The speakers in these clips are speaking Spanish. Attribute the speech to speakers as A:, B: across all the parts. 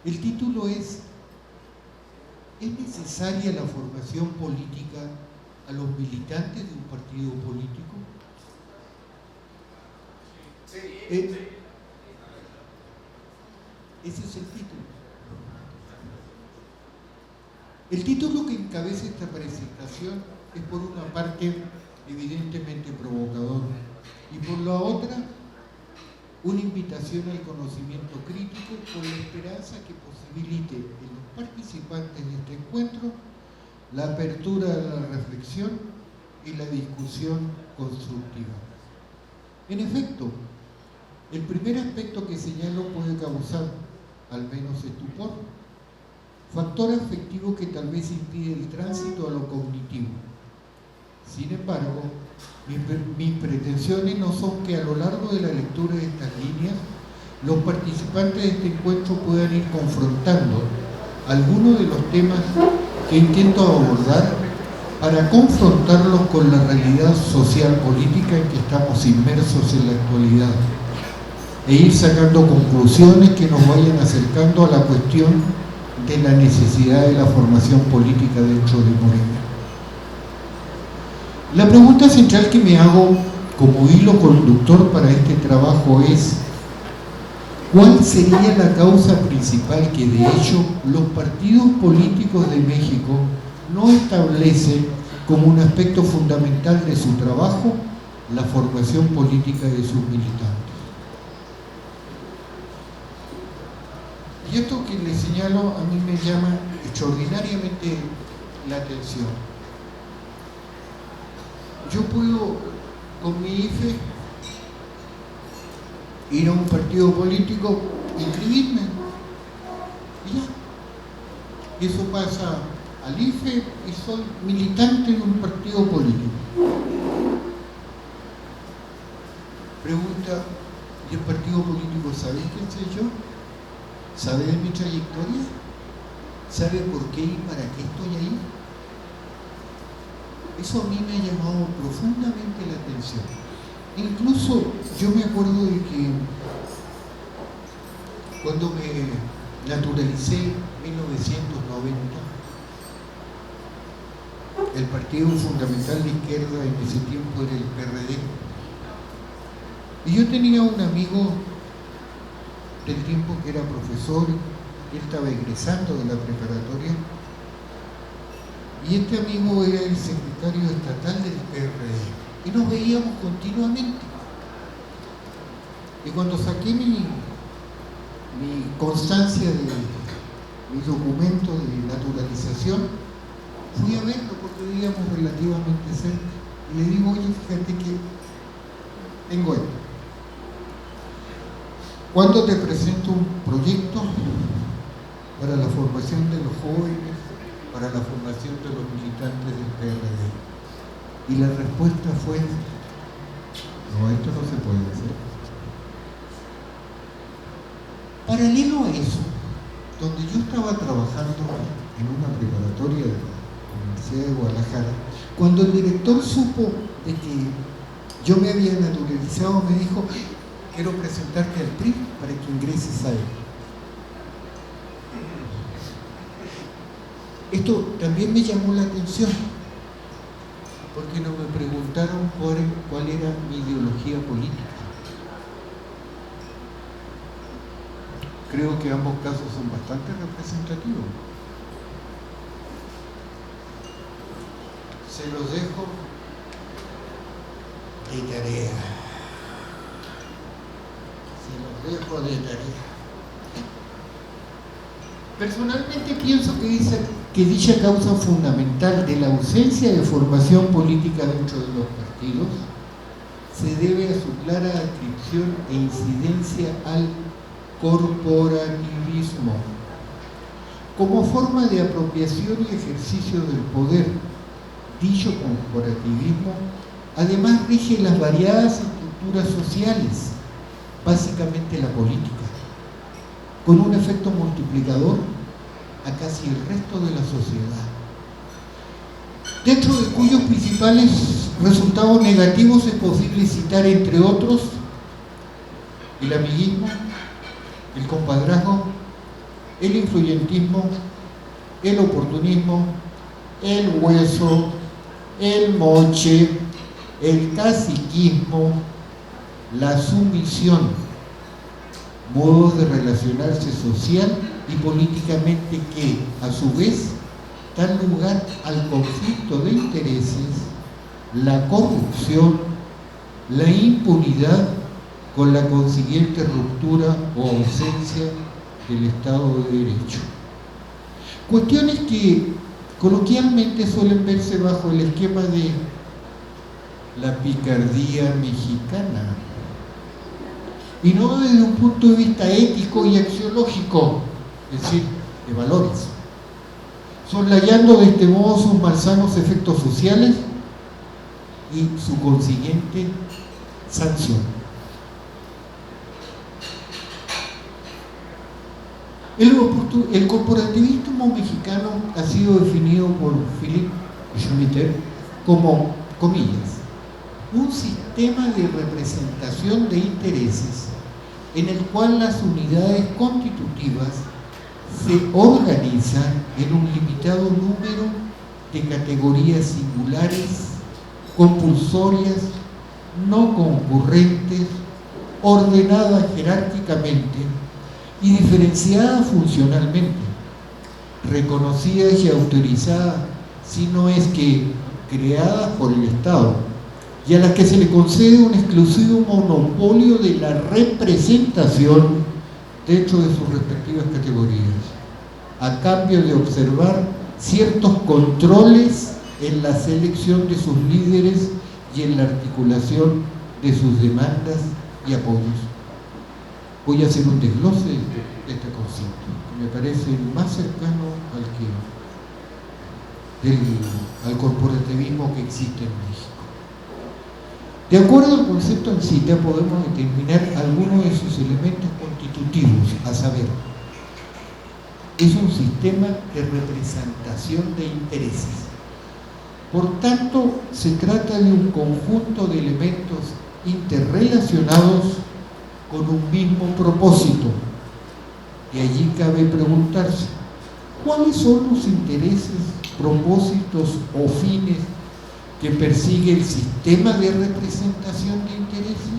A: El título ¿es necesaria la formación política a los militantes de un partido político? Ese es el título. El título que encabeza esta presentación es por una parte evidentemente provocador y por la otra una invitación al conocimiento crítico con la esperanza que posibilite en los participantes de este encuentro la apertura de la reflexión y la discusión constructiva. En efecto, el primer aspecto que señalo puede causar al menos estupor, factor afectivo que tal vez impide el tránsito a lo cognitivo. Sin embargo, mis pretensiones no son que a lo largo de la lectura de estas líneas los participantes de este encuentro puedan ir confrontando algunos de los temas que intento abordar para confrontarlos con la realidad social política en que estamos inmersos en la actualidad e ir sacando conclusiones que nos vayan acercando a la cuestión de la necesidad de la formación política dentro de Morena. La pregunta central que me hago como hilo conductor para este trabajo es: ¿cuál sería la causa principal que de hecho los partidos políticos de México no establecen como un aspecto fundamental de su trabajo la formación política de sus militantes? Y esto que les señalo a mí me llama extraordinariamente la atención. Yo puedo, con mi IFE, ir a un partido político, inscribirme, y ya. Y eso pasa al IFE y soy militante de un partido político. Pregunta: ¿y el partido político sabe quién soy yo? ¿Sabe de mi trayectoria? ¿Sabe por qué y para qué estoy ahí? Eso a mí me ha llamado profundamente la atención. Incluso yo me acuerdo de que cuando me naturalicé en 1990, el partido fundamental de izquierda en ese tiempo era el PRD. Y yo tenía un amigo del tiempo que era profesor, él estaba egresando de la preparatoria, y este amigo era el secretario estatal del PRD, y nos veíamos continuamente. Y cuando saqué mi constancia de mi documento de naturalización, fui a verlo porque vivíamos relativamente cerca, y le digo: oye, fíjate que tengo esto. ¿Cuándo te presento un proyecto para la formación de los jóvenes, para la formación de los militantes del PRD? Y la respuesta fue: no, esto no se puede hacer. Paralelo a eso, donde yo estaba trabajando en una preparatoria de la Universidad de Guadalajara, cuando el director supo de que yo me había naturalizado, me dijo: quiero presentarte al PRI para que ingreses a él. Esto también me llamó la atención, porque no me preguntaron cuál era mi ideología política. Creo que ambos casos son bastante representativos. Se los dejo de tarea. Dejo de tarea. Personalmente pienso que dicha causa fundamental de la ausencia de formación política dentro de los partidos se debe a su clara adscripción e incidencia al corporativismo como forma de apropiación y ejercicio del poder. Dicho corporativismo además rige las variadas estructuras sociales, básicamente la política, con un efecto multiplicador a casi el resto de la sociedad, dentro de cuyos principales resultados negativos es posible citar, entre otros, el amiguismo, el compadrazgo, el influyentismo, el oportunismo, el hueso, el moche, el caciquismo, la sumisión, modos de relacionarse social y políticamente que, a su vez, dan lugar al conflicto de intereses, la corrupción, la impunidad, con la consiguiente ruptura o ausencia del Estado de Derecho. Cuestiones que coloquialmente suelen verse bajo el esquema de la picardía mexicana, y no desde un punto de vista ético y axiológico, es decir, de valores, soslayando de este modo sus malsanos efectos sociales y su consiguiente sanción. El corporativismo mexicano ha sido definido por Philip Schmitter como, comillas, un sistema de representación de intereses en el cual las unidades constitutivas se organizan en un limitado número de categorías singulares, compulsorias, no concurrentes, ordenadas jerárquicamente y diferenciadas funcionalmente, reconocidas y autorizadas, si no es que creadas por el Estado, y a las que se le concede un exclusivo monopolio de la representación dentro de sus respectivas categorías, a cambio de observar ciertos controles en la selección de sus líderes y en la articulación de sus demandas y apoyos. Voy a hacer un desglose de este concepto, que me parece el más cercano al corporativismo que existe en México. De acuerdo al concepto en sí, ya podemos determinar algunos de sus elementos constitutivos, a saber, es un sistema de representación de intereses. Por tanto, se trata de un conjunto de elementos interrelacionados con un mismo propósito. Y allí cabe preguntarse, ¿cuáles son los intereses, propósitos o fines que persigue el sistema de representación de intereses?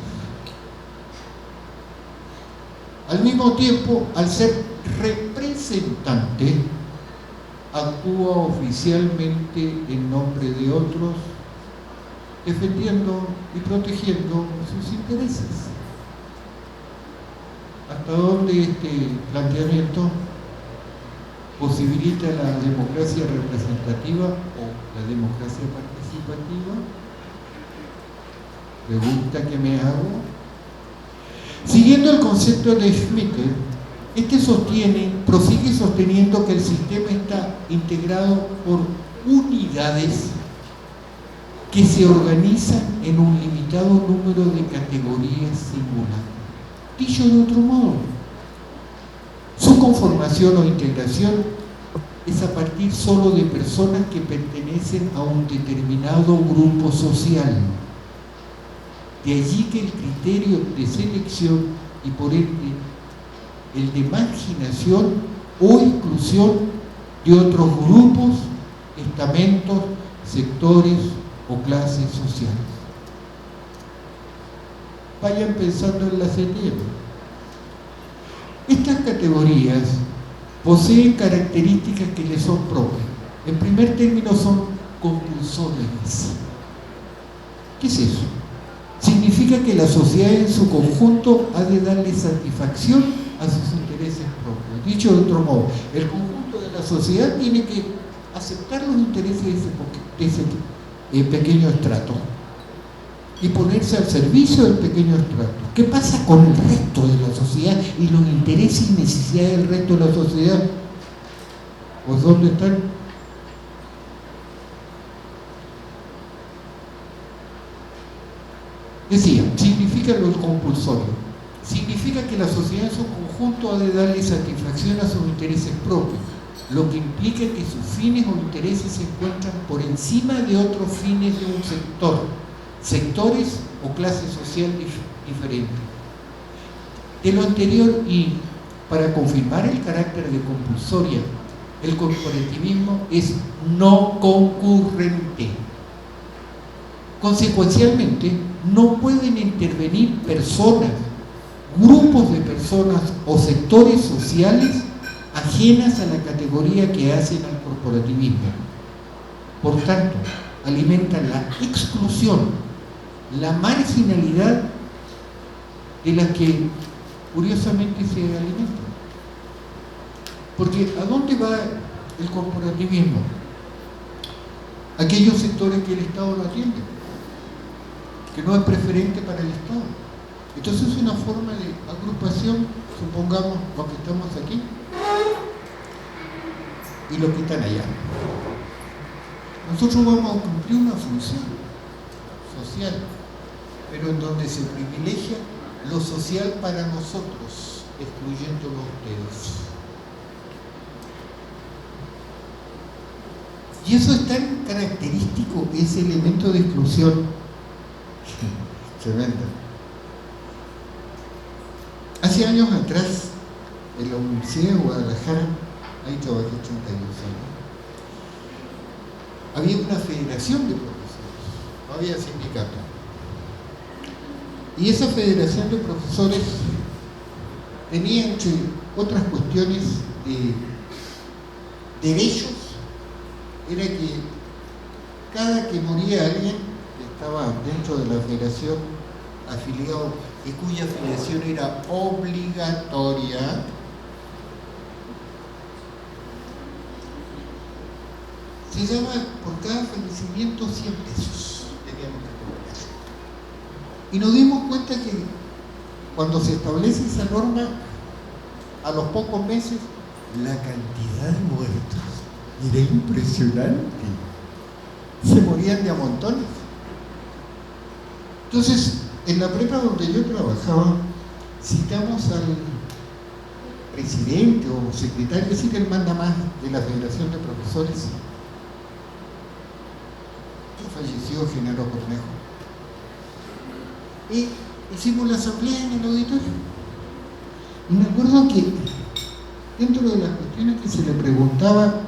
A: Al mismo tiempo, al ser representante, actúa oficialmente en nombre de otros, defendiendo y protegiendo sus intereses. ¿Hasta dónde este planteamiento posibilita la democracia representativa o la democracia participativa? Pregunta que me hago. Siguiendo el concepto de Schmitt, este prosigue sosteniendo que el sistema está integrado por unidades que se organizan en un limitado número de categorías singulares. Dicho de otro modo, su conformación o integración es a partir solo de personas que pertenecen a un determinado grupo social. De allí que el criterio de selección y por ende el de marginación o exclusión de otros grupos, estamentos, sectores o clases sociales. Vayan pensando en la CTM. Estas categorías poseen características que les son propias. En primer término, son compulsorias. ¿Qué es eso? Significa que la sociedad en su conjunto ha de darle satisfacción a sus intereses propios. Dicho de otro modo, el conjunto de la sociedad tiene que aceptar los intereses de ese pequeño estrato y ponerse al servicio del pequeño estrato. ¿Qué pasa con el resto de la sociedad y los intereses y necesidades del resto de la sociedad? Pues ¿dónde están? Decía, significa lo compulsorio. Significa que la sociedad en su conjunto ha de darle satisfacción a sus intereses propios, lo que implica que sus fines o intereses se encuentran por encima de otros fines de un sector, sectores o clase social diferentes. De lo anterior y para confirmar el carácter de compulsoria, el corporativismo es no concurrente. Consecuencialmente, no pueden intervenir personas, grupos de personas o sectores sociales ajenas a la categoría que hacen al corporativismo. Por tanto, alimentan la exclusión, la marginalidad de la que curiosamente se alimentan. Porque ¿a dónde va el corporativismo? Aquellos sectores que el Estado no atiende, que no es preferente para el Estado. Entonces es una forma de agrupación, supongamos los que estamos aquí y los que están allá. Nosotros vamos a cumplir una función social, pero en donde se privilegia lo social para nosotros, excluyéndolo a ustedes. Y eso es tan característico, ese elemento de exclusión. Tremendo. Hace años atrás, en la Universidad de Guadalajara, ahí trabajé 32 años, había una federación de profesores, no había sindicato. Y esa federación de profesores tenía, entre otras cuestiones de derechos, era que cada que moría alguien que estaba dentro de la federación afiliado y cuya afiliación era obligatoria, se llama por cada fallecimiento 100 pesos teníamos que cobrar. Y nos dimos cuenta que cuando se establece esa norma, a los pocos meses, la cantidad de muertos era impresionante. Se morían de a montones. Entonces, en la prepa donde yo trabajaba, citamos al presidente o secretario, es decir, el mandamás de la Federación de Profesores, que falleció Genaro Cornejo. Y hicimos la asamblea en el auditorio. Y me acuerdo que dentro de las cuestiones que se le preguntaba,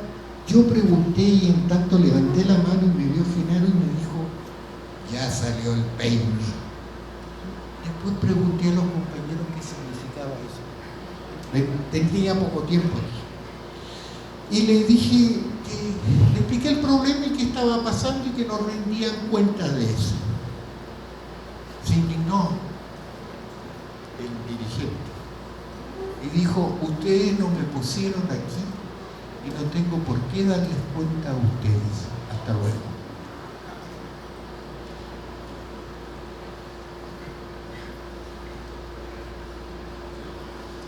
A: yo pregunté y en tanto levanté la mano y me vio Genaro y me dijo, ya salió el peine. Después pregunté a los compañeros qué significaba eso. Tenía poco tiempo. Y le dije le expliqué el problema y qué estaba pasando y que no rendían cuenta de eso. Se indignó el dirigente y dijo, ustedes no me pusieron aquí y no tengo por qué darles cuenta a ustedes. Hasta luego.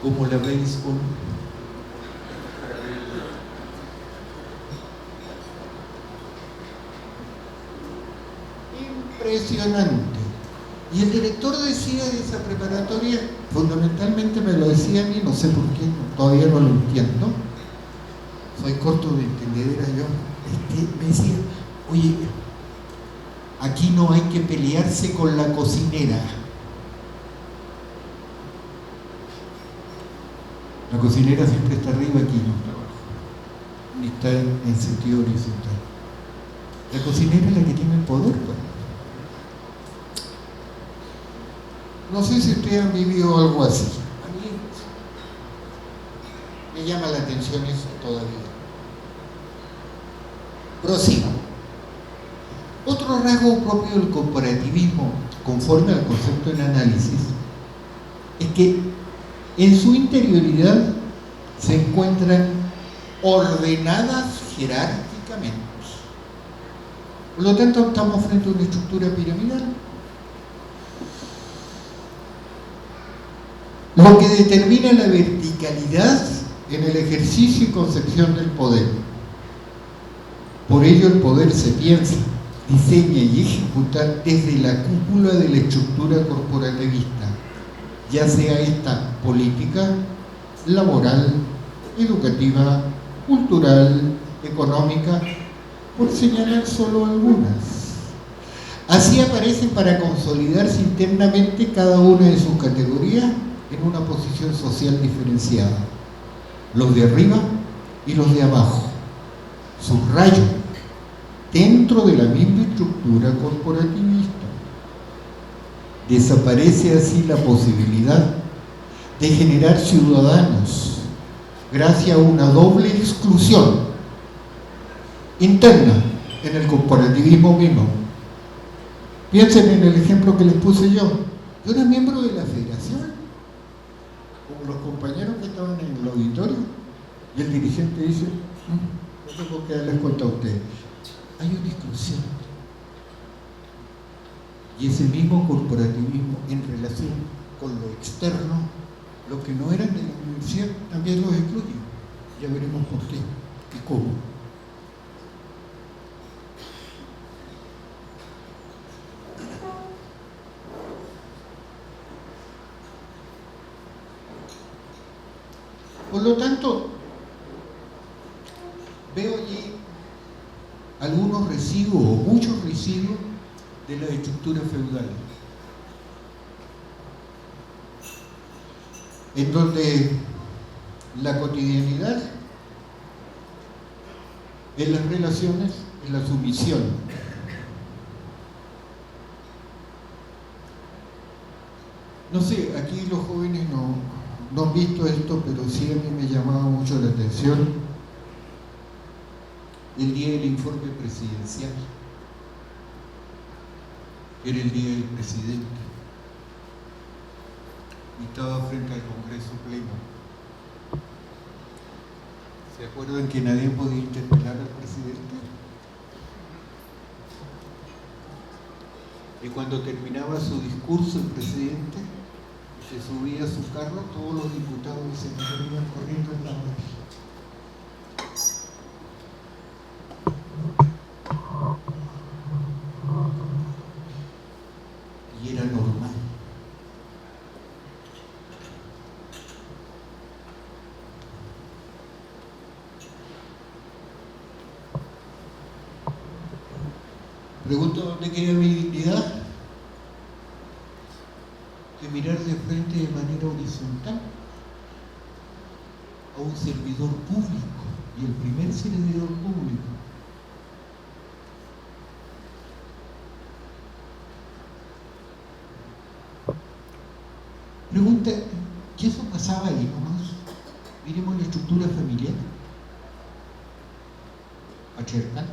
A: ¿Cómo la veis con? Impresionante. Y el director decía de esa preparatoria, fundamentalmente me lo decía a mí, no sé por qué, todavía no lo entiendo, soy corto de entendedera yo, me decía, oye, aquí no hay que pelearse con la cocinera. La cocinera siempre está arriba, aquí no está abajo, ni está en sentido horizontal. La cocinera es la que tiene el poder, pues. No sé si ustedes han vivido algo así. A mí me llama la atención eso todavía. Prosigo. Otro rasgo propio del corporativismo, conforme al concepto en análisis, es que en su interioridad se encuentran ordenadas jerárquicamente. Por lo tanto, estamos frente a una estructura piramidal. Lo que determina la verticalidad en el ejercicio y concepción del poder. Por ello el poder se piensa, diseña y ejecuta desde la cúpula de la estructura corporativista, ya sea esta política, laboral, educativa, cultural, económica, por señalar solo algunas. Así aparecen para consolidarse internamente cada una de sus categorías en una posición social diferenciada, los de arriba y los de abajo. Subrayo, dentro de la misma estructura corporativista. Desaparece así la posibilidad de generar ciudadanos gracias a una doble exclusión interna en el corporativismo mismo. Piensen en el ejemplo que les puse yo. Yo era miembro de la federación, como los compañeros que estaban en el auditorio, y el dirigente dice, no tengo que darles cuenta a ustedes, hay una exclusión. Y ese mismo corporativismo en relación con lo externo, los que no eran de la universidad, también los excluye. Ya veremos por qué y cómo. Por lo tanto, veo allí algunos residuos o muchos residuos de la estructura feudal, en donde la cotidianidad en las relaciones es la sumisión. No sé, aquí los jóvenes no han visto esto, pero sí a mí me llamaba mucho la atención el día del informe presidencial. Era el día del presidente y estaba frente al Congreso pleno. ¿Se acuerdan que nadie podía interpelar al presidente? Y cuando terminaba su discurso el presidente se subía a su carro, todos los diputados y senadores iban corriendo en la hora. Y era normal. Pregunto dónde queda mi dignidad de mirar de frente de manera horizontal a un servidor público, y el primer servidor público. Pregunta, ¿qué eso pasaba ahí nomás? Miremos la estructura familiar. Patriarcal.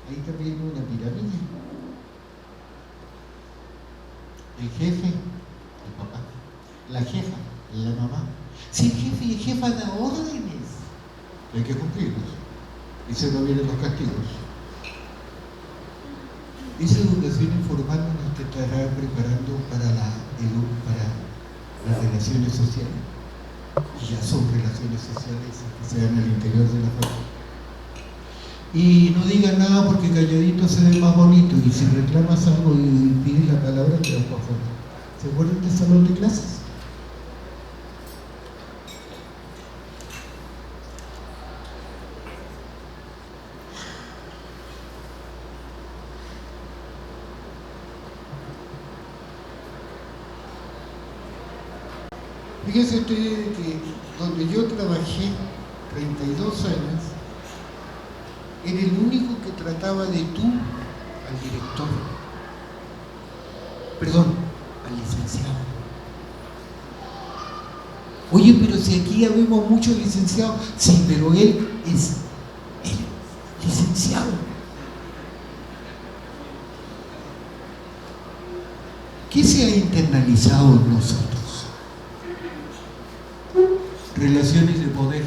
A: Ahí también hay una pirámide. El jefe, el papá. La jefa, la mamá. Si el jefe y jefa da órdenes, hay que cumplirlos. Y se no vienen los castigos. Esa educación informal nos estará preparando para las relaciones sociales. Y ya son relaciones sociales que se dan al interior de la familia. Y no digan nada porque calladito se ve más bonito, y si reclamas algo y pides la palabra te vas para afuera. ¿Se acuerdan del salón de clases? Fíjense ustedes que donde yo trabajé 32 años, era el único que trataba de tú al director. Perdón, al licenciado. Oye, pero si aquí habemos muchos licenciados, sí, pero él es el licenciado. ¿Qué se ha internalizado en nosotros? Relaciones de poder,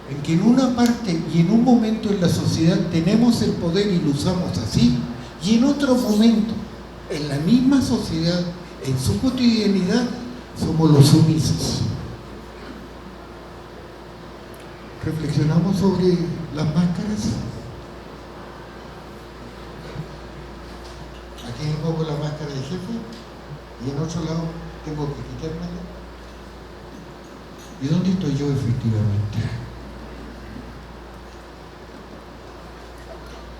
A: en que en una parte y en un momento en la sociedad tenemos el poder y lo usamos así, y en otro momento, en la misma sociedad, en su cotidianidad, somos los sumisos. ¿Reflexionamos sobre las máscaras? Aquí me pongo la máscara de jefe y en otro lado tengo que quitármela. ¿Y dónde estoy yo efectivamente?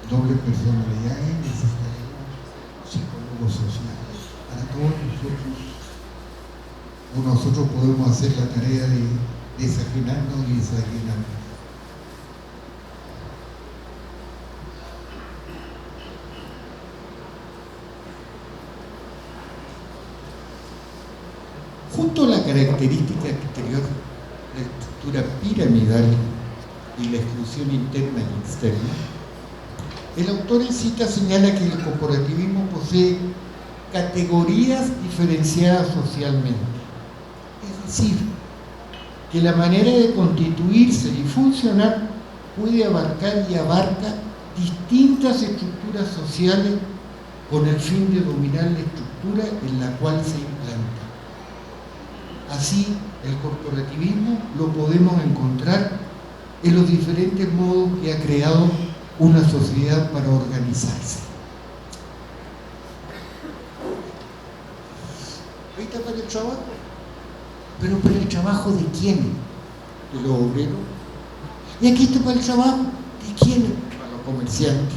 A: Doble personalidad, necesitaremos psicólogos sociales para todos nosotros o nosotros podemos hacer la tarea de desajenarnos y desajenarnos. Junto a la característica exterior, la estructura piramidal y la exclusión interna y externa, el autor en cita señala que el corporativismo posee categorías diferenciadas socialmente. Es decir, que la manera de constituirse y funcionar puede abarcar y abarca distintas estructuras sociales con el fin de dominar la estructura en la cual se implanta. Así, el corporativismo lo podemos encontrar en los diferentes modos que ha creado una sociedad para organizarse. Ahí está para el trabajo. ¿Pero para el trabajo de quién? ¿De los obreros? Y aquí está para el trabajo, ¿de quiénes? Para los comerciantes.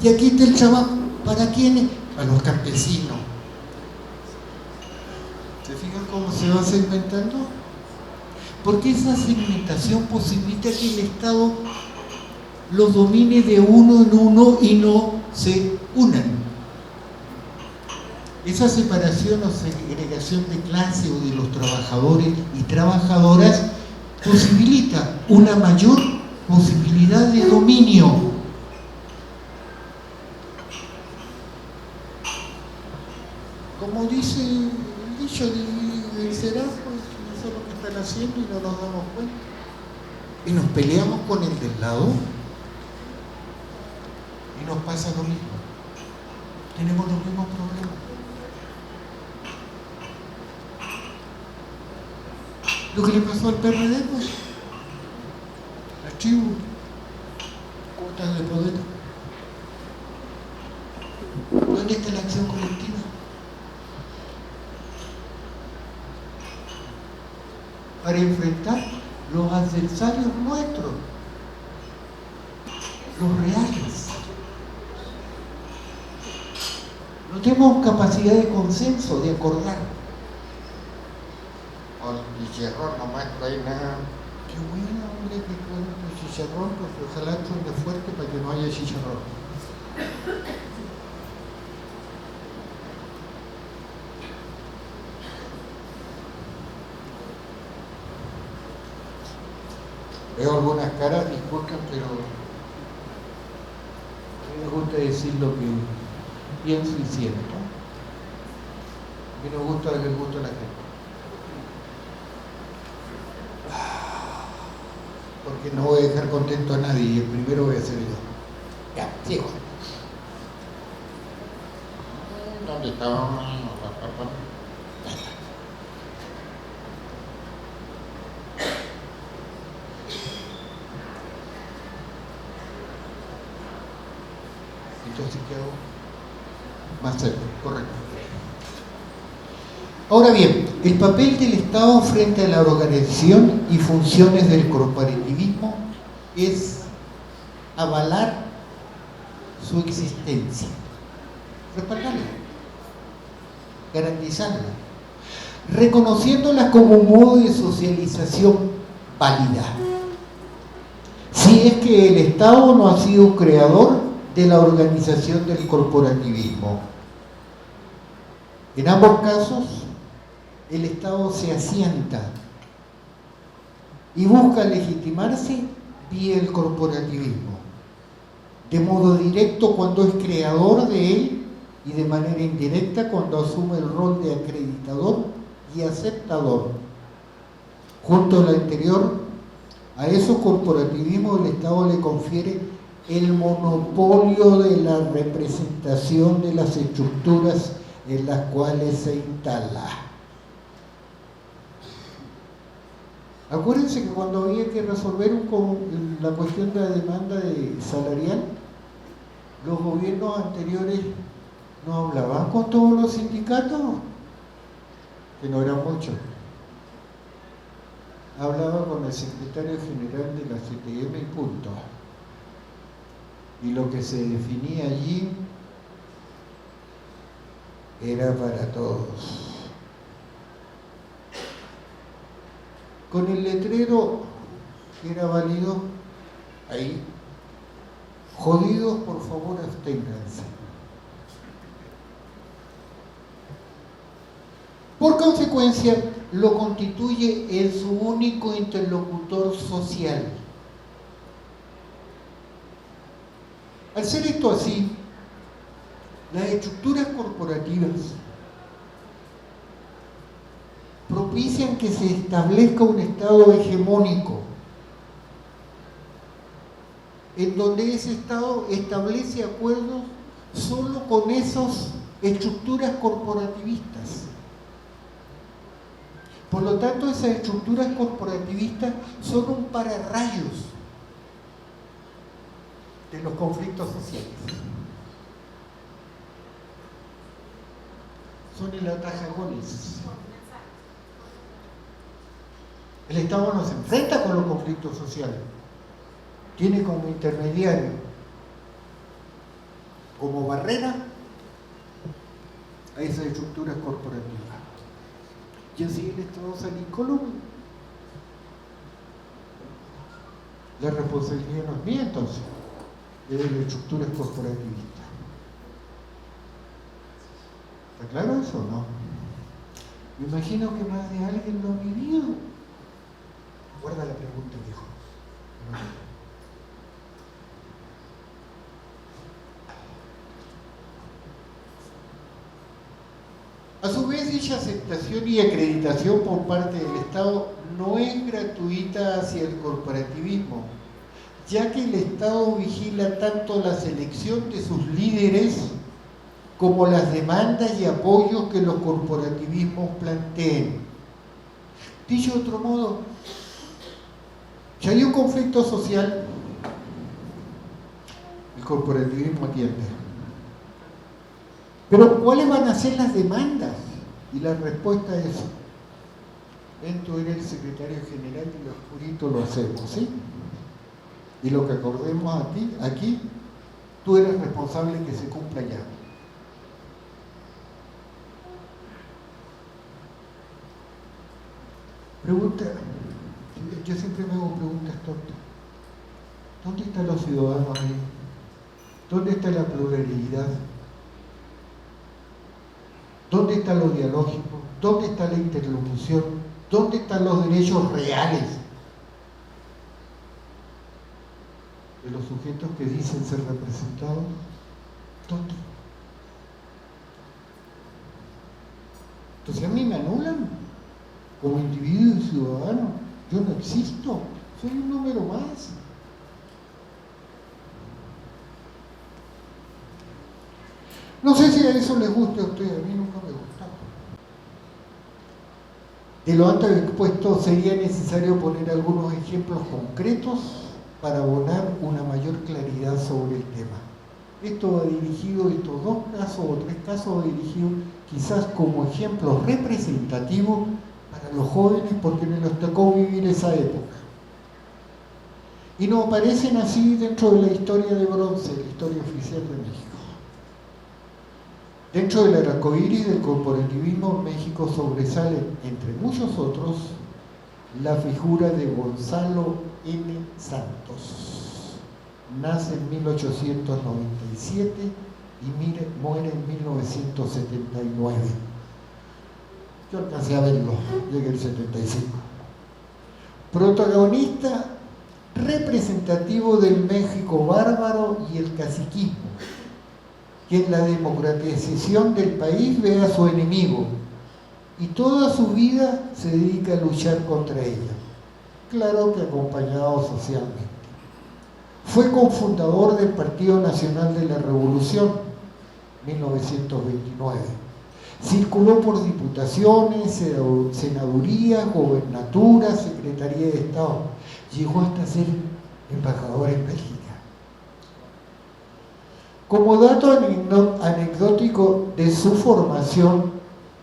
A: Y aquí está el trabajo, ¿para quiénes? Para los campesinos. ¿Se fijan cómo se va segmentando? Porque esa segmentación posibilita que el Estado los domine de uno en uno y no se unan. Esa separación o segregación de clase o de los trabajadores y trabajadoras posibilita una mayor posibilidad de dominio. Como dice el dicho del será, pues eso es lo que están haciendo y no nos damos cuenta. Y nos peleamos con el del lado y nos pasa lo mismo. Tenemos los mismos problemas. Lo que le pasó al PRD, pues, archivo, cuotas de poder. ¿Dónde está la acción colectiva? Para enfrentar los adversarios nuestros, los reales. No tenemos capacidad de consenso, de acordar. Al chicharrón nomás no hay nada. Qué bueno, hombre, que bueno el chicharrón, pues ojalá truene fuerte para que no haya chicharrón. Veo algunas caras, disculpen, pero a mí me gusta decir lo que pienso y siento. A mí me gusta darle el gusto a la gente. Porque no voy a dejar contento a nadie y el primero voy a ser yo. Ya, sigo. ¿Dónde estaba? Ya está. Entonces, ¿qué hago? Más cerca, correcto. Ahora bien, el papel del Estado frente a la organización y funciones del corporativismo es avalar su existencia, respaldarla, garantizarla, reconociéndola como un modo de socialización válida. Si es que el Estado no ha sido creador de la organización del corporativismo. En ambos casos, el Estado se asienta y busca legitimarse vía el corporativismo, de modo directo cuando es creador de él y de manera indirecta cuando asume el rol de acreditador y aceptador. Junto a lo anterior, a esos corporativismos el Estado le confiere el monopolio de la representación de las estructuras en las cuales se instala. Acuérdense que cuando había que resolver la cuestión de la demanda salarial, los gobiernos anteriores no hablaban con todos los sindicatos, que no eran muchos. Hablaba con el secretario general de la CTM y punto. Y lo que se definía allí era para todos. con el letrero que era válido ahí: jodidos, por favor, absténganse. Por consecuencia, lo constituye en su único interlocutor social. Al ser esto así, las estructuras corporativas propician que se establezca un estado hegemónico, en donde ese estado establece acuerdos solo con esas estructuras corporativistas. Por lo tanto, esas estructuras corporativistas son un pararrayos de los conflictos sociales. Son el atajagones. El Estado no se enfrenta con los conflictos sociales. Tiene como intermediario, como barrera, a esas estructuras corporativas. Y así el Estado sale incólume. La responsabilidad no es mía, entonces, es de las estructuras corporativistas. ¿Está claro eso o no? Me imagino que más de alguien lo ha vivido. Guarda la pregunta, viejo. A su vez, dicha aceptación y acreditación por parte del Estado no es gratuita hacia el corporativismo, ya que el Estado vigila tanto la selección de sus líderes como las demandas y apoyos que los corporativismos planteen. Dicho de otro modo, si hay un conflicto social, el corporativismo atiende. Pero ¿cuáles van a ser las demandas? Y la respuesta es: tú eres el secretario general y los puritos lo hacemos, ¿sí? Y lo que acordemos aquí, tú eres responsable que se cumpla ya. Pregunta, yo siempre me hago preguntas tontas. ¿Dónde están los ciudadanos ahí? ¿Dónde está la pluralidad? ¿Dónde está lo dialógico? ¿Dónde está la interlocución? ¿Dónde están los derechos reales de los sujetos que dicen ser representados? ¿Dónde? Entonces a mí me anulan como individuo y ciudadano. Yo no existo, soy un número más. No sé si a eso les gusta a ustedes, a mí nunca me gusta. De lo antes expuesto, sería necesario poner algunos ejemplos concretos para abonar una mayor claridad sobre el tema. Esto va dirigido, estos dos casos o tres casos, va dirigido quizás como ejemplos representativos para los jóvenes, porque nos tocó vivir esa época. Y nos aparecen así dentro de la historia de bronce, la historia oficial de México. Dentro del arcoíris del corporativismo, México sobresale, entre muchos otros, la figura de Gonzalo N. Santos. Nace en 1897 y muere en 1979. Yo alcancé a verlo, llegué el 75. Protagonista representativo del México bárbaro y el caciquismo, que en la democratización del país ve a su enemigo y toda su vida se dedica a luchar contra ella, claro que acompañado socialmente. Fue cofundador del Partido Nacional de la Revolución, 1929. Circuló por diputaciones, senadurías, gobernaturas, secretaría de Estado. Llegó hasta ser embajador en Bélgica. Como dato anecdótico de su formación,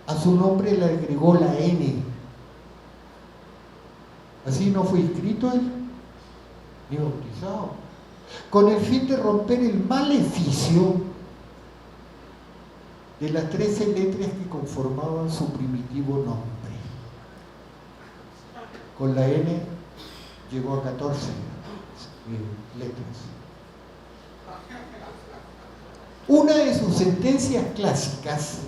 A: a su nombre le agregó la N. Así no fue inscrito él, ni bautizado, con el fin de romper el maleficio de las 13 letras que conformaban su primitivo nombre. con la N llegó a 14 letras. Una de sus sentencias clásicas,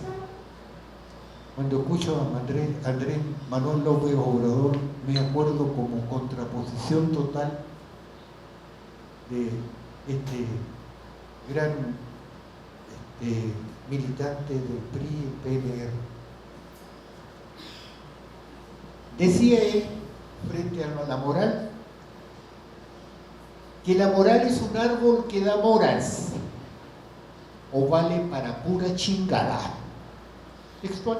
A: cuando escucho a Andrés Manuel López Obrador, me acuerdo como contraposición total de este gran militante del PRI y PNR. Decía él, frente a la moral, que la moral es un árbol que da moras o vale para pura chingada. Textual.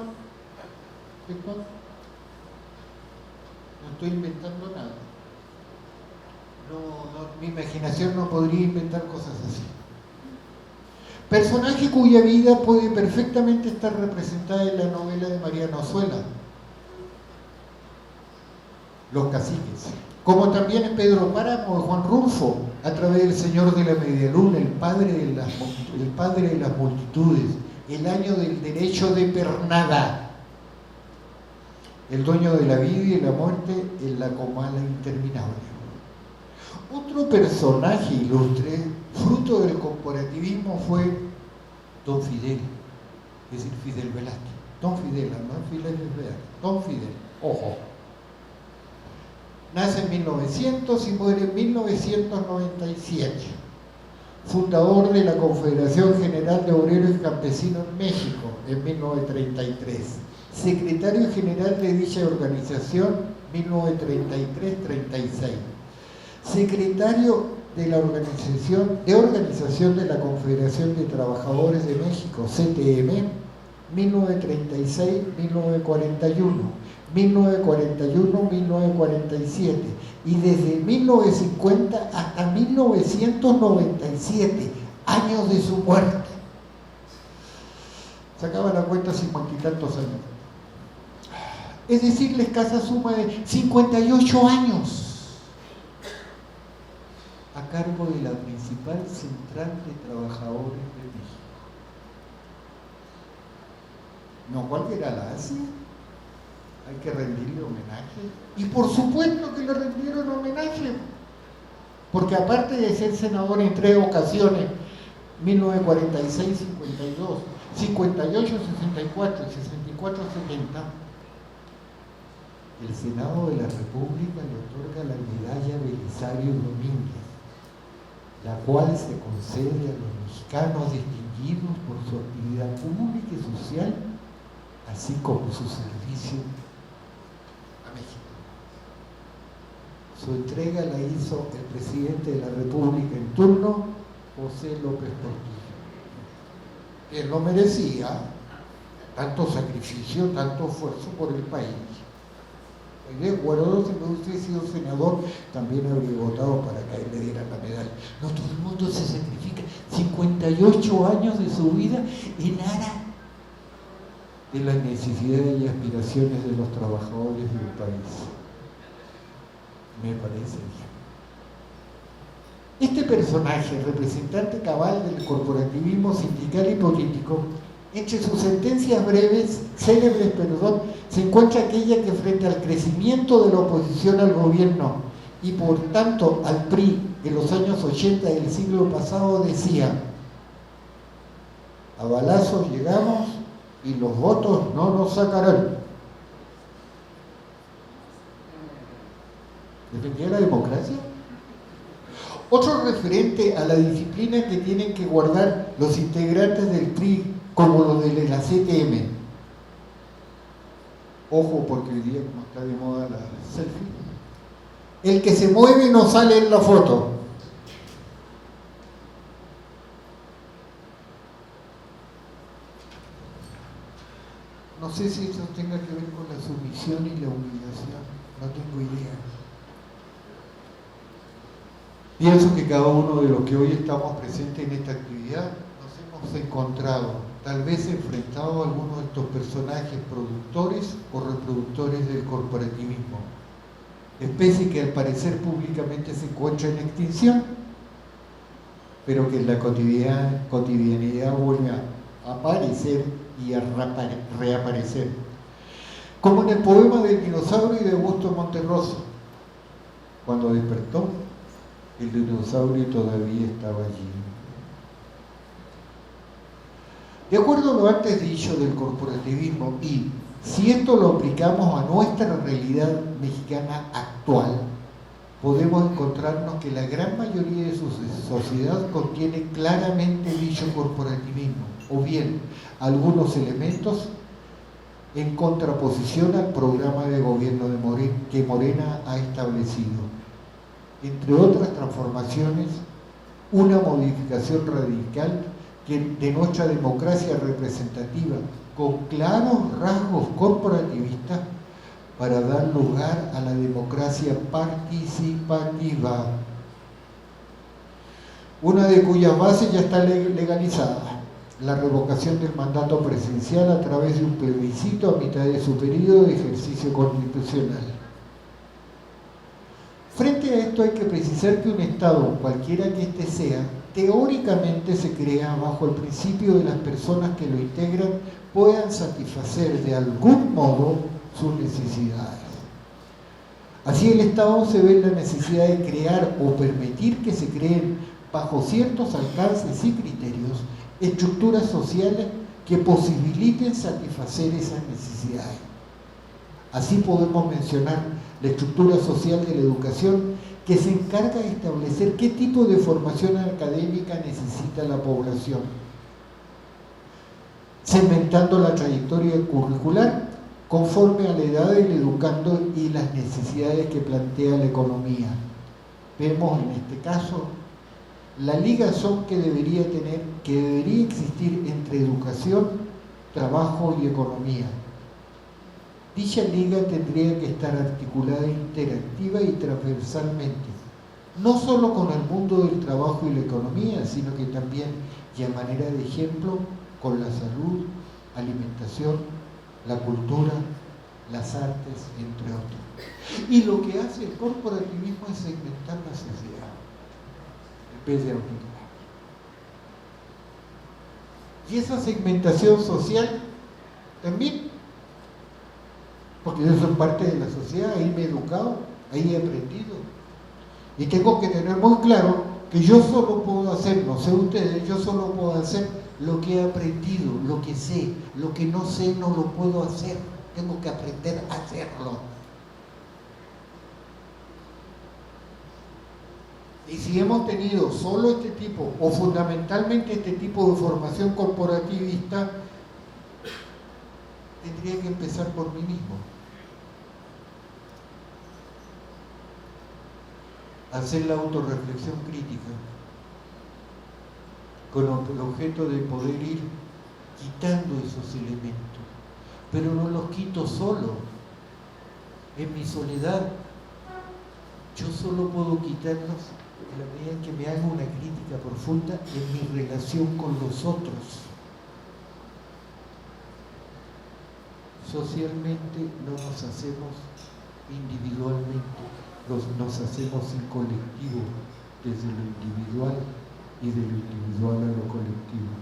A: No estoy inventando nada. Mi imaginación no podría inventar cosas así. Personaje cuya vida puede perfectamente estar representada en la novela de Mariano Azuela, Los Caciques, como también en Pedro Páramo de Juan Rulfo, a través del Señor de la Medialuna, el padre de las multitudes, el año del derecho de pernada, el dueño de la vida y la muerte en la comala interminable. Otro personaje ilustre, fruto del corporativismo, fue Don Fidel, es decir, Fidel Velázquez. Don Fidel, no Fidel Velázquez, Don Fidel, ojo. Nace en 1900 y muere en 1997. Fundador de la Confederación General de Obreros y Campesinos en México en 1933. Secretario general de dicha organización 1933-36. Secretario de la Organización de la Confederación de Trabajadores de México, CTM, 1936-1941. 1941-1947 y desde 1950 hasta 1997, años de su muerte. Sacaba la cuenta 50 y tantos años. Es decir, la escasa suma de 58 años a cargo de la principal central de trabajadores de México. No cualquiera la hace. Hay que rendirle homenaje. Y por supuesto que le rendieron homenaje. Porque aparte de ser senador en 3 ocasiones, 1946, 52, 58, 64 y 64, 70, el Senado de la República le otorga la medalla Belisario Domínguez, la cual se concede a los mexicanos distinguidos por su actividad pública y social, así como su servicio a México. Su entrega la hizo el presidente de la República en turno, José López Portillo. Él no merecía tanto sacrificio, tanto esfuerzo por el país. Estoy de acuerdo, si no hubiese sido senador, también habría votado para que a él le dieran la medalla. No, todo el mundo se sacrifica 58 años de su vida en aras de las necesidades y aspiraciones de los trabajadores del país. Me parece bien. Este personaje, representante cabal del corporativismo sindical y político, entre sus sentencias célebres, se encuentra aquella que frente al crecimiento de la oposición al gobierno y por tanto al PRI en los años 80 del siglo pasado decía: a balazos llegamos y los votos no nos sacarán. ¿Defendía la democracia? Otro referente a la disciplina que tienen que guardar los integrantes del PRI, como lo de la CTM. Ojo, porque hoy día, como está de moda la selfie, el que se mueve no sale en la foto. No sé si eso tenga que ver con la sumisión y la humillación, no tengo idea. Pienso que cada uno de los que hoy estamos presentes en esta actividad nos hemos encontrado, tal vez enfrentado a algunos de estos personajes productores o reproductores del corporativismo, especie que al parecer públicamente se encuentra en extinción, pero que en la cotidianidad vuelve a aparecer y a reaparecer. Como en el poema del dinosaurio de Augusto Monterroso. Cuando despertó, el dinosaurio todavía estaba allí. De acuerdo a lo antes dicho del corporativismo, y si esto lo aplicamos a nuestra realidad mexicana actual, podemos encontrarnos que la gran mayoría de su sociedad contiene claramente dicho corporativismo, o bien algunos elementos en contraposición al programa de gobierno que Morena ha establecido. Entre otras transformaciones, una modificación radical de nuestra democracia representativa con claros rasgos corporativistas para dar lugar a la democracia participativa, una de cuyas bases ya está legalizada, la revocación del mandato presidencial a través de un plebiscito a mitad de su periodo de ejercicio constitucional. Frente a esto hay que precisar que un Estado, cualquiera que éste sea, teóricamente se crea bajo el principio de las personas que lo integran puedan satisfacer de algún modo sus necesidades. Así el Estado se ve en la necesidad de crear o permitir que se creen bajo ciertos alcances y criterios estructuras sociales que posibiliten satisfacer esas necesidades. Así podemos mencionar la estructura social de la educación que se encarga de establecer qué tipo de formación académica necesita la población, segmentando la trayectoria curricular conforme a la edad del educando y las necesidades que plantea la economía. Vemos en este caso la ligazón que debería existir entre educación, trabajo y economía. Dicha liga tendría que estar articulada interactiva y transversalmente, no solo con el mundo del trabajo y la economía, sino que también, y a manera de ejemplo, con la salud, alimentación, la cultura, las artes, entre otros. Y lo que hace el corporativismo es segmentar la sociedad, en vez de articular. Y esa segmentación social también, porque yo soy parte de la sociedad, ahí me he educado, ahí he aprendido. Y tengo que tener muy claro que yo solo puedo hacer, no sé ustedes, yo solo puedo hacer lo que he aprendido, lo que sé. Lo que no sé no lo puedo hacer, tengo que aprender a hacerlo. Y si hemos tenido solo este tipo, o fundamentalmente este tipo de formación corporativista, tendría que empezar por mí mismo. Hacer la autorreflexión crítica con el objeto de poder ir quitando esos elementos. Pero no los quito solo, en mi soledad. Yo solo puedo quitarlos en la medida en que me haga una crítica profunda en mi relación con los otros. Socialmente no nos hacemos individualmente, nos hacemos en colectivo, desde lo individual y de lo individual a lo colectivo.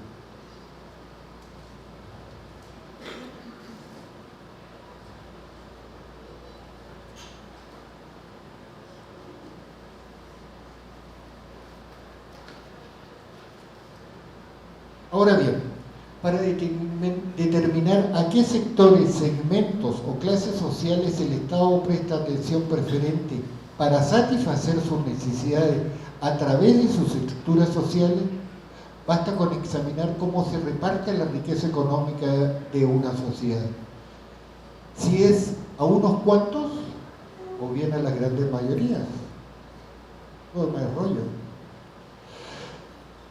A: Ahora bien, para determinar a qué sectores, segmentos o clases sociales el Estado presta atención preferente para satisfacer sus necesidades a través de sus estructuras sociales, basta con examinar cómo se reparte la riqueza económica de una sociedad. Si es a unos cuantos o bien a las grandes mayorías. No es más rollo.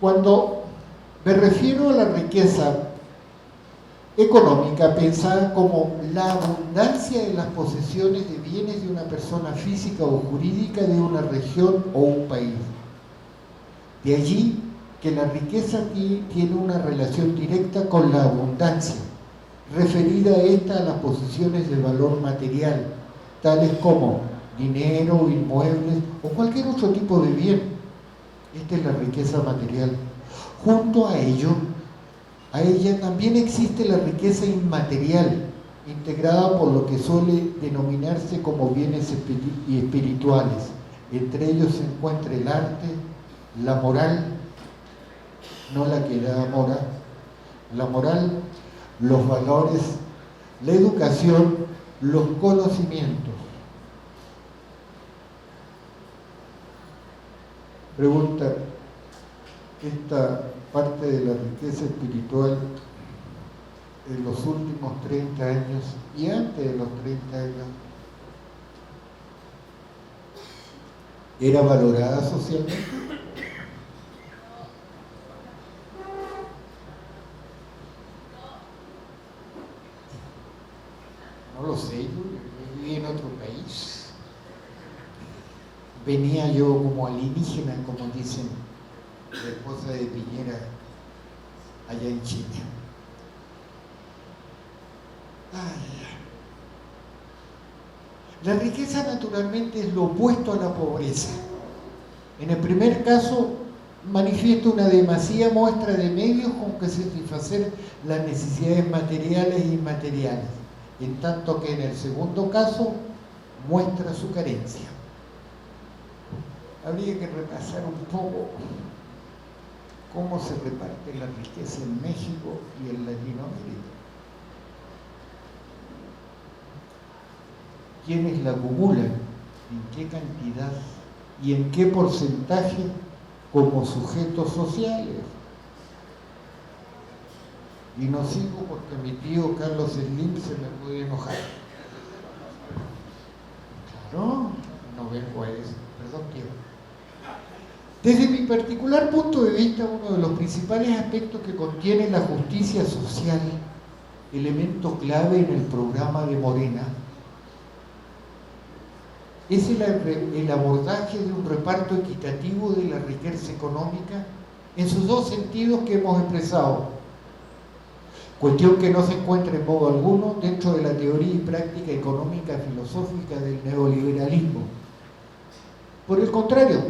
A: Cuando me refiero a la riqueza económica pensada como la abundancia de las posesiones de bienes de una persona física o jurídica de una región o un país. De allí que la riqueza tiene una relación directa con la abundancia, referida esta a las posesiones de valor material, tales como dinero, inmuebles o cualquier otro tipo de bien. Esta es la riqueza material. Junto a ella también existe la riqueza inmaterial, integrada por lo que suele denominarse como bienes espirituales. Entre ellos se encuentra el arte, la moral, no la que da moral, la moral, los valores, la educación, los conocimientos. Pregunta, esta parte de la riqueza espiritual en los últimos 30 años y antes de los 30 años era valorada socialmente. No lo sé, yo viví en otro país. Venía yo como alienígena, como dicen la esposa de Piñera allá en Chile. La riqueza naturalmente es lo opuesto a la pobreza. En el primer caso manifiesta una demasía muestra de medios con que satisfacer las necesidades materiales e inmateriales, en tanto que en el segundo caso muestra su carencia. Habría que repasar un poco cómo se reparte la riqueza en México y en Latinoamérica. ¿Quiénes la acumulan? ¿En qué cantidad? ¿Y en qué porcentaje como sujetos sociales? Y no sigo porque mi tío Carlos Slim se me puede enojar. Claro, no vengo a eso. Perdón, tío. Desde mi particular punto de vista, uno de los principales aspectos que contiene la justicia social, elemento clave en el programa de Morena, es el abordaje de un reparto equitativo de la riqueza económica en sus dos sentidos que hemos expresado. Cuestión que no se encuentra en modo alguno dentro de la teoría y práctica económica filosófica del neoliberalismo. Por el contrario,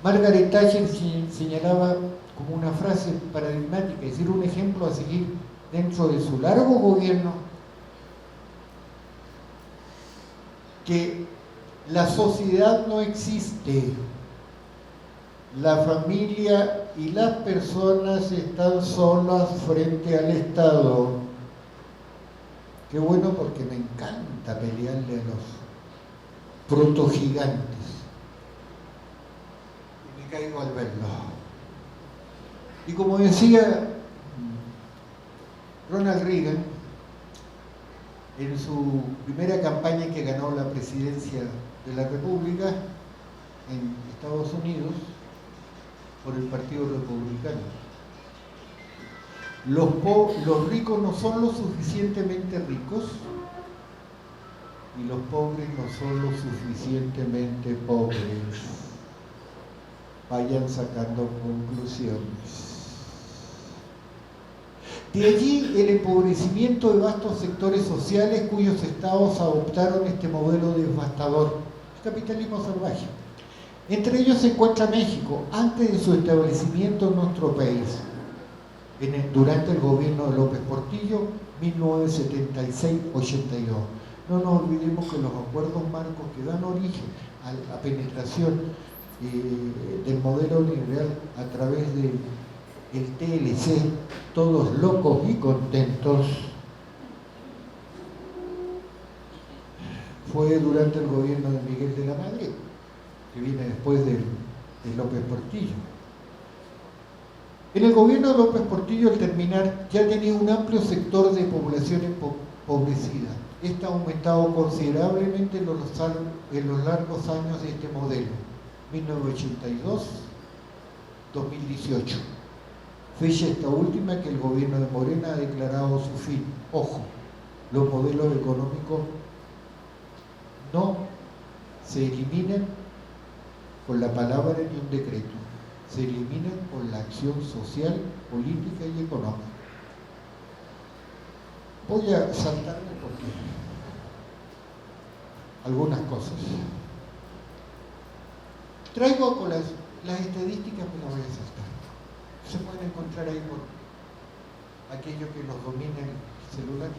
A: Margaret Thatcher señalaba como una frase paradigmática, es decir, un ejemplo a seguir dentro de su largo gobierno, que la sociedad no existe, la familia y las personas están solas frente al Estado. Qué bueno, porque me encanta pelearle a los protogigantes. Y me caigo al verlo. Y como decía Ronald Reagan, en su primera campaña que ganó la presidencia de la República en Estados Unidos por el Partido Republicano, los ricos no son lo suficientemente ricos y los pobres no son lo suficientemente pobres. Vayan sacando conclusiones. De allí el empobrecimiento de vastos sectores sociales cuyos estados adoptaron este modelo devastador, el capitalismo salvaje. Entre ellos se encuentra México, antes de su establecimiento en nuestro país, durante el gobierno de López Portillo, 1976-82. No nos olvidemos que los acuerdos marcos que dan origen a la penetración del modelo neoliberal a través del TLC, todos locos y contentos, fue durante el gobierno de Miguel de la Madrid, que viene después de López Portillo. En el gobierno de López Portillo, al terminar, ya tenía un amplio sector de población empobrecida. Esta ha aumentado considerablemente en los largos años de este modelo, 1982-2018. Fecha esta última que el gobierno de Morena ha declarado su fin. Ojo, los modelos económicos no se eliminan con la palabra ni un decreto, se eliminan con la acción social, política y económica. Voy a saltarme porque algunas cosas. Traigo con las estadísticas, me las voy a saltar. Se pueden encontrar ahí por aquello que los domina el celular.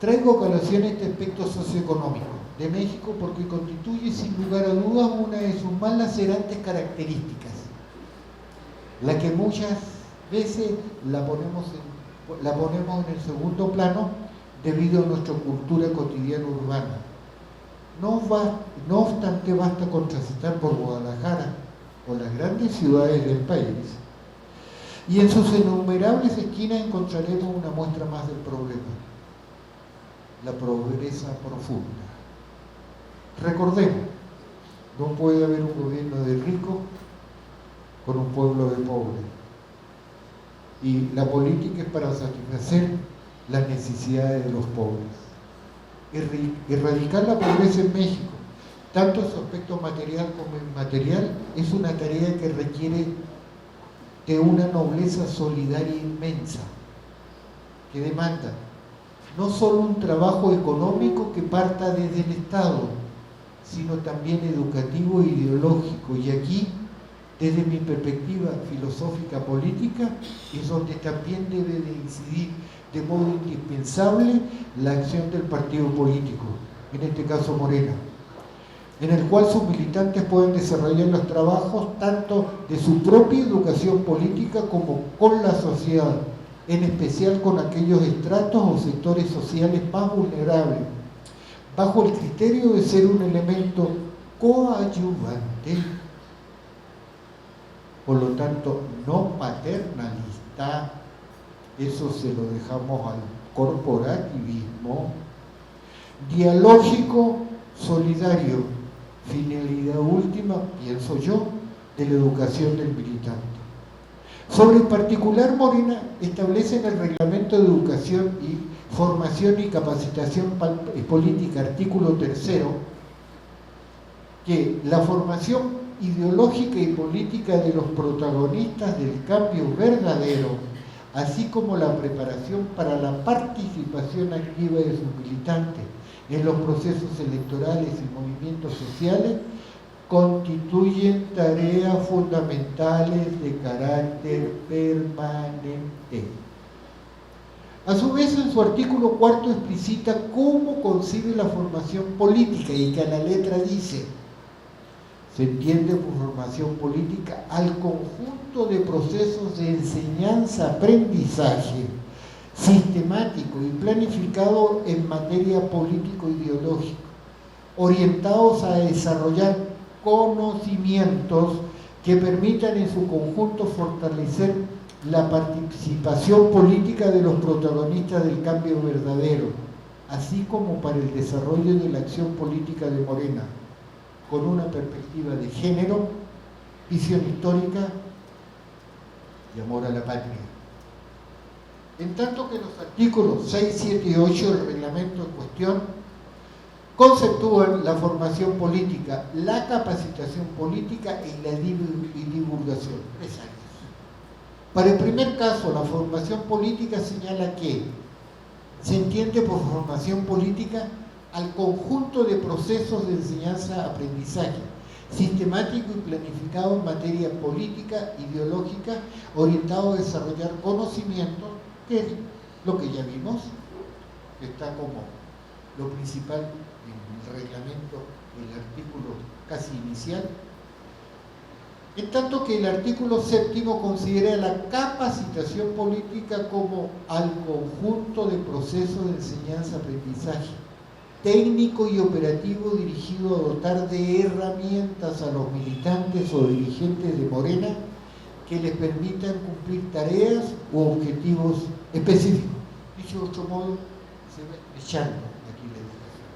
A: Traigo a colación este aspecto socioeconómico de México porque constituye sin lugar a dudas una de sus más lacerantes características, la que muchas veces la ponemos en el segundo plano debido a nuestra cultura cotidiana urbana. No obstante, basta con transitar por Guadalajara o las grandes ciudades del país y en sus innumerables esquinas encontraremos una muestra más del problema: la pobreza profunda. Recordemos, no puede haber un gobierno de ricos con un pueblo de pobres, y la política es para satisfacer las necesidades de los pobres. Erradicar la pobreza en México, tanto en su aspecto material como inmaterial, es una tarea que requiere de una nobleza solidaria inmensa, que demanda no solo un trabajo económico que parta desde el Estado, sino también educativo e ideológico. Y aquí, desde mi perspectiva filosófica política, es donde también debe de incidir de modo indispensable la acción del partido político, en este caso Morena, en el cual sus militantes pueden desarrollar los trabajos tanto de su propia educación política como con la sociedad, en especial con aquellos estratos o sectores sociales más vulnerables, bajo el criterio de ser un elemento coadyuvante, por lo tanto no paternalista. Eso se lo dejamos al corporativismo, dialógico, solidario, finalidad última, pienso yo, de la educación del militante. Sobre el particular, Morena establece en el Reglamento de Educación y Formación y Capacitación Política, artículo 3, que la formación ideológica y política de los protagonistas del cambio verdadero, así como la preparación para la participación activa de sus militantes en los procesos electorales y movimientos sociales, constituyen tareas fundamentales de carácter permanente. A su vez, en su artículo 4 explicita cómo concibe la formación política, y que a la letra dice: se entiende por formación política al conjunto de procesos de enseñanza-aprendizaje sistemático y planificado en materia político-ideológica, orientados a desarrollar conocimientos que permitan en su conjunto fortalecer la participación política de los protagonistas del cambio verdadero, así como para el desarrollo de la acción política de Morena, con una perspectiva de género, visión histórica y amor a la patria. En tanto que los artículos 6, 7 y 8 del reglamento en cuestión conceptúan la formación política, la capacitación política y la divulgación. 3 años. Para el primer caso, la formación política señala que se entiende por formación política al conjunto de procesos de enseñanza-aprendizaje, sistemático y planificado en materia política, ideológica, orientado a desarrollar conocimientos, que es lo que ya vimos, que está como lo principal en el reglamento, el artículo casi inicial. En tanto que el artículo 7 considera la capacitación política como al conjunto de procesos de enseñanza-aprendizaje, técnico y operativo dirigido a dotar de herramientas a los militantes o dirigentes de Morena que les permitan cumplir tareas u objetivos específicos. Dicho de otro modo, se va echando aquí la educación.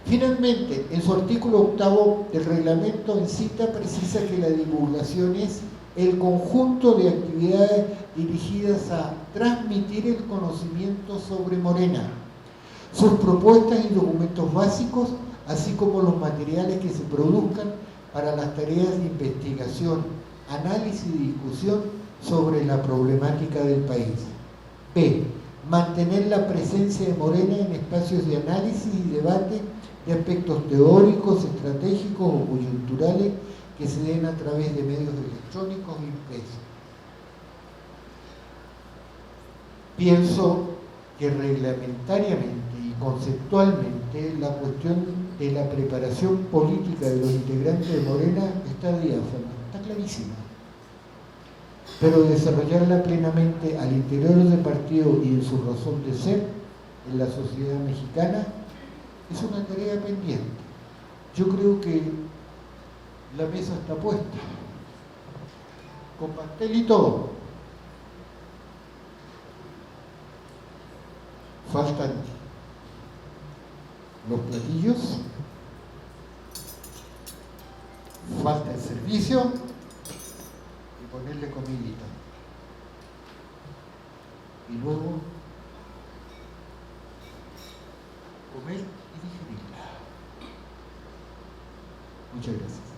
A: Finalmente, en su artículo 8 del reglamento en cita precisa que la divulgación es el conjunto de actividades dirigidas a transmitir el conocimiento sobre Morena, sus propuestas y documentos básicos, así como los materiales que se produzcan para las tareas de investigación, análisis y discusión sobre la problemática del país. B. Mantener la presencia de Morena en espacios de análisis y debate de aspectos teóricos, estratégicos o coyunturales que se den a través de medios electrónicos e impresos. Pienso que reglamentariamente y conceptualmente la cuestión de la preparación política de los integrantes de Morena está diáfana, está clarísima. Pero desarrollarla plenamente al interior del partido y en su razón de ser en la sociedad mexicana es una tarea pendiente. Yo creo que la mesa está puesta, con pastel y todo. Faltan los platillos, falta el servicio y ponerle comidita. Y luego comer y digerirla. Muchas gracias.